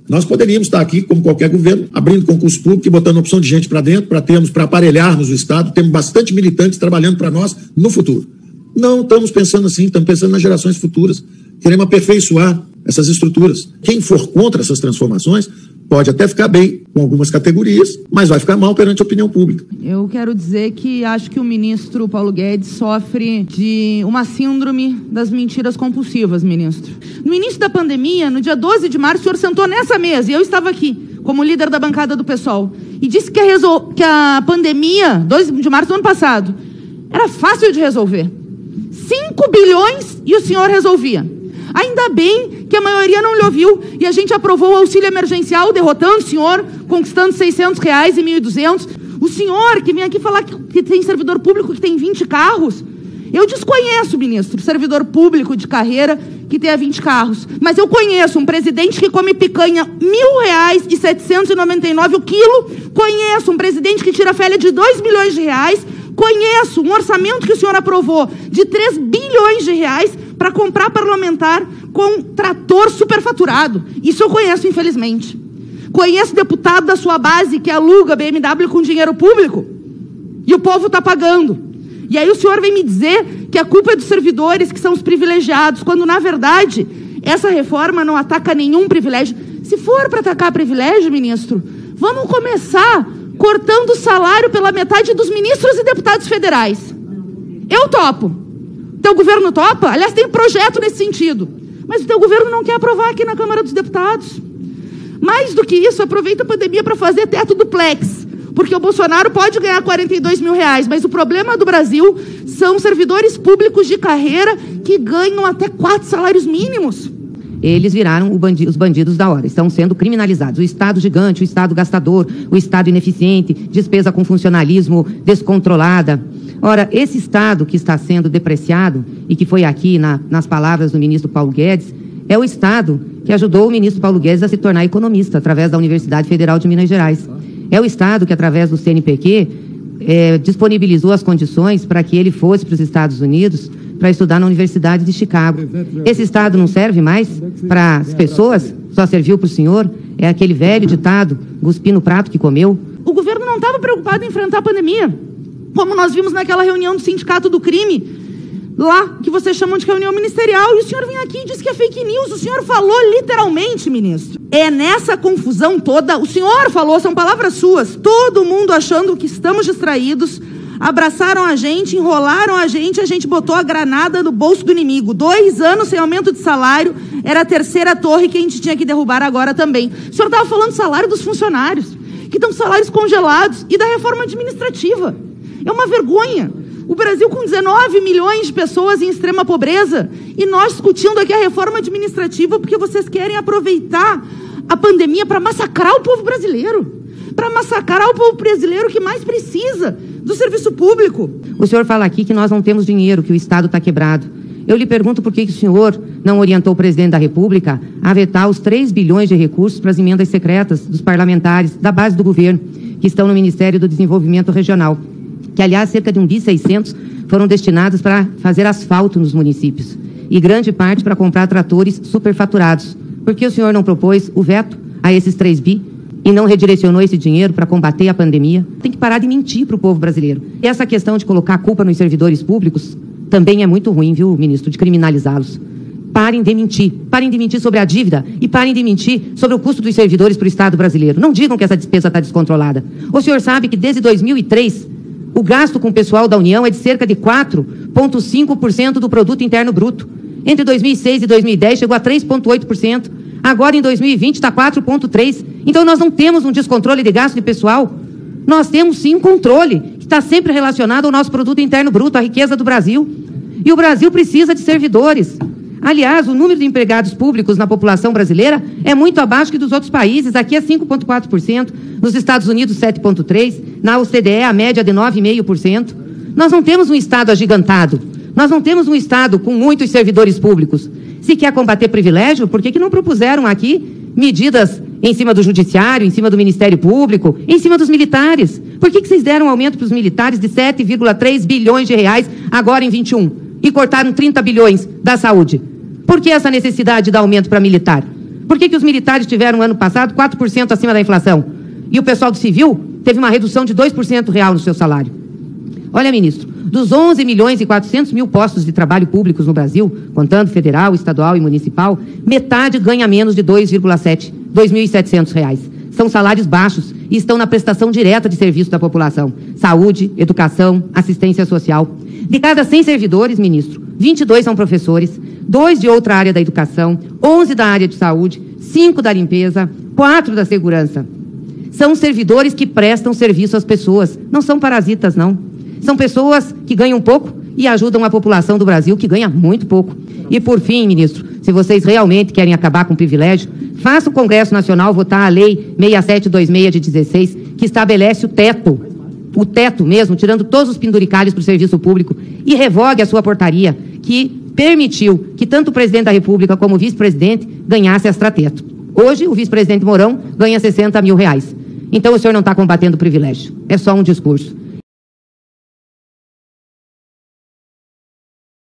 Nós poderíamos estar aqui, como qualquer governo, abrindo concurso público e botando opção de gente para dentro, para aparelharmos o Estado. Temos bastante militantes trabalhando para nós no futuro. Não estamos pensando assim, estamos pensando nas gerações futuras. Queremos aperfeiçoar essas estruturas. Quem for contra essas transformações pode até ficar bem com algumas categorias, mas vai ficar mal perante a opinião pública. Eu quero dizer que acho que o ministro Paulo Guedes sofre de uma síndrome das mentiras compulsivas, ministro. No início da pandemia, no dia 12 de março, o senhor sentou nessa mesa, e eu estava aqui, como líder da bancada do PSOL, e disse que a pandemia, 12 de março do ano passado, era fácil de resolver. 5 bilhões e o senhor resolvia. Ainda bem que a maioria não lhe ouviu e a gente aprovou o auxílio emergencial, derrotando o senhor, conquistando R$600 e 1.200. O senhor que vem aqui falar que tem servidor público que tem 20 carros. Eu desconheço, ministro, servidor público de carreira que tenha 20 carros. Mas eu conheço um presidente que come picanha R$1.799 o quilo. Conheço um presidente que tira férias de R$2 milhões. Conheço um orçamento que o senhor aprovou de R$3 bilhões para comprar parlamentar com trator superfaturado. Isso eu conheço, infelizmente. Conheço deputado da sua base que aluga BMW com dinheiro público e o povo está pagando. E aí o senhor vem me dizer que a culpa é dos servidores, que são os privilegiados, quando, na verdade, essa reforma não ataca nenhum privilégio. Se for para atacar privilégio, ministro, vamos começar cortando o salário pela metade dos ministros e deputados federais. Eu topo. Teu governo topa? Aliás, tem projeto nesse sentido. Mas o teu governo não quer aprovar aqui na Câmara dos Deputados. Mais do que isso, aproveita a pandemia para fazer teto duplex. Porque o Bolsonaro pode ganhar R$42 mil, mas o problema do Brasil são servidores públicos de carreira que ganham até 4 salários mínimos. Eles viraram os bandidos da hora, estão sendo criminalizados. O Estado gigante, o Estado gastador, o Estado ineficiente, despesa com funcionalismo descontrolada. Ora, esse Estado que está sendo depreciado, e que foi aqui nas palavras do ministro Paulo Guedes, é o Estado que ajudou o ministro Paulo Guedes a se tornar economista, através da Universidade Federal de Minas Gerais. É o Estado que, através do CNPq, disponibilizou as condições para que ele fosse para os Estados Unidos para estudar na Universidade de Chicago. Esse Estado não serve mais para as pessoas? Só serviu para o senhor? É aquele velho ditado, cuspir no prato que comeu? O governo não estava preocupado em enfrentar a pandemia, como nós vimos naquela reunião do Sindicato do Crime, lá, que vocês chamam de reunião ministerial, e o senhor vem aqui e diz que é fake news. O senhor falou literalmente, ministro. É nessa confusão toda, o senhor falou, são palavras suas, todo mundo achando que estamos distraídos, abraçaram a gente, enrolaram a gente botou a granada no bolso do inimigo. 2 anos sem aumento de salário, era a 3ª torre que a gente tinha que derrubar agora também. O senhor estava falando do salário dos funcionários, que estão salários congelados, e da reforma administrativa. É uma vergonha. O Brasil com 19 milhões de pessoas em extrema pobreza, e nós discutindo aqui a reforma administrativa porque vocês querem aproveitar a pandemia para massacrar o povo brasileiro. Para massacrar o povo brasileiro que mais precisa do serviço público. O senhor fala aqui que nós não temos dinheiro, que o Estado está quebrado. Eu lhe pergunto por que o senhor não orientou o presidente da República a vetar os 3 bilhões de recursos para as emendas secretas dos parlamentares da base do governo, que estão no Ministério do Desenvolvimento Regional. Que, aliás, cerca de 1.600 foram destinados para fazer asfalto nos municípios. E grande parte para comprar tratores superfaturados. Por que o senhor não propôs o veto a esses 3 bi e não redirecionou esse dinheiro para combater a pandemia? Tem que parar de mentir para o povo brasileiro. E essa questão de colocar a culpa nos servidores públicos também é muito ruim, viu, ministro, de criminalizá-los. Parem de mentir. Parem de mentir sobre a dívida e parem de mentir sobre o custo dos servidores para o Estado brasileiro. Não digam que essa despesa está descontrolada. O senhor sabe que desde 2003... o gasto com o pessoal da União é de cerca de 4,5% do produto interno bruto. Entre 2006 e 2010 chegou a 3,8%. Agora, em 2020, está 4,3%. Então, nós não temos um descontrole de gasto de pessoal. Nós temos, sim, um controle, que está sempre relacionado ao nosso produto interno bruto, à riqueza do Brasil. E o Brasil precisa de servidores. Aliás, o número de empregados públicos na população brasileira é muito abaixo que dos outros países. Aqui é 5,4%, nos Estados Unidos 7,3%, na OCDE a média de 9,5%. Nós não temos um Estado agigantado, nós não temos um Estado com muitos servidores públicos. Se quer combater privilégio, por que não propuseram aqui medidas em cima do Judiciário, em cima do Ministério Público, em cima dos militares? Por que vocês deram aumento para os militares de 7,3 bilhões de reais agora em 21 e cortaram 30 bilhões da saúde? Por que essa necessidade de dar aumento para militar? Por que os militares tiveram, ano passado, 4% acima da inflação? E o pessoal do civil teve uma redução de 2% real no seu salário? Olha, ministro, dos 11 milhões e 400 mil postos de trabalho públicos no Brasil, contando federal, estadual e municipal, metade ganha menos de R$ 2.700. São salários baixos e estão na prestação direta de serviço da população. Saúde, educação, assistência social. De cada 100 servidores, ministro, 22 são professores, 2 de outra área da educação, 11 da área de saúde, 5 da limpeza, 4 da segurança. São servidores que prestam serviço às pessoas, não são parasitas, não. São pessoas que ganham pouco e ajudam a população do Brasil, que ganha muito pouco. E, por fim, ministro, se vocês realmente querem acabar com o privilégio, faça o Congresso Nacional votar a Lei 6726 de 16, que estabelece o teto mesmo, tirando todos os penduricalhos para o serviço público, e revogue a sua portaria, que permitiu que tanto o presidente da República como o vice-presidente ganhasse extrateto. Hoje, o vice-presidente Mourão ganha R$ 60 mil. Então, o senhor não está combatendo o privilégio. É só um discurso.